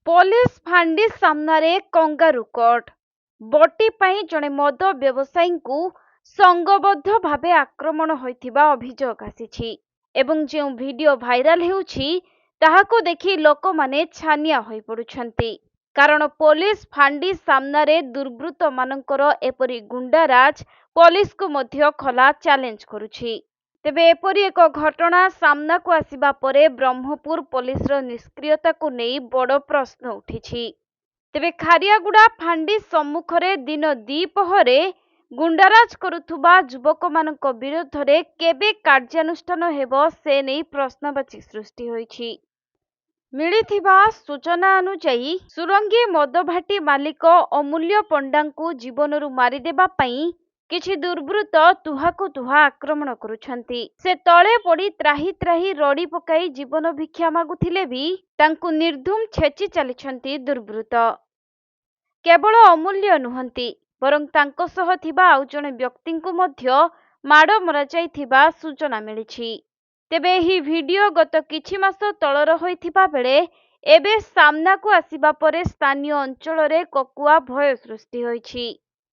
Police फांडी सामनारे kangaroo court बटी पाई जड़े मद व्यवसायी को संगबद्ध भावे आक्रमण होइथिबा अभियोग आसीछि एवं जो वीडियो भाइराल हेउछि ताहाको देखि लोक माने छानिया होई पडुछन्ति। कारण पुलिस फांडी सामनारे दुर्बृत्त मानकर एपरी गुंडाराज पुलिस को मध्य खला चैलेंज करुछि। तेबे एपरी एक घटना सामना को आसिबा परे ब्रह्मपुर पुलिस रो निष्क्रियता को नहीं बड़ प्रश्न उठिछि। तेबे खारियागुड़ा फांडी सम्मुखरे दिन द्विपहरे गुंडाराज करुथुबा युवक मानक विरोध रे केबे कार्यानुष्ठान हेबो से नहीं प्रश्नवाची सृष्टि होइछि। मिलिथिबा सूचना अनुसार सुरंगी मदभाटी मालिक अमूल्य पंडा को जीवनरू मारिदेबा पई किछि दुर्बृत्त तुहाको तुहा आक्रमण करुछन्ति। से तळे पड़ी त्राही त्राही रड़ी पकाई जीवन भिक्षा मागुथिले भी तांकु निर्धूम छेची चलिछन्ति दुर्बृत्त। केवल अमूल्य नुहंती बरं तांको सह थिबा आउ जणे व्यक्तिଙ୍କୁ मध्य माड़ मरा जाइथिबा सूचना मिलिछि। तेबे एही भिडियो गत किछि मास तळर होइथिबा बेले एबे सामना को आसिबा परे स्थानीय अंचल रे ककुआ भय सृष्टि होइछि।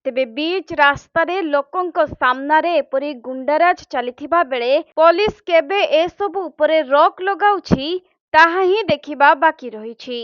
तेबे बीच रास्ता रे लोकंक सामना रे एपरी गुंडाराज चलिथिबा बेले पुलिस केबे ए सब उपरे रोक लगाउछि ताहा ही देखिबा बाकी रहिछि।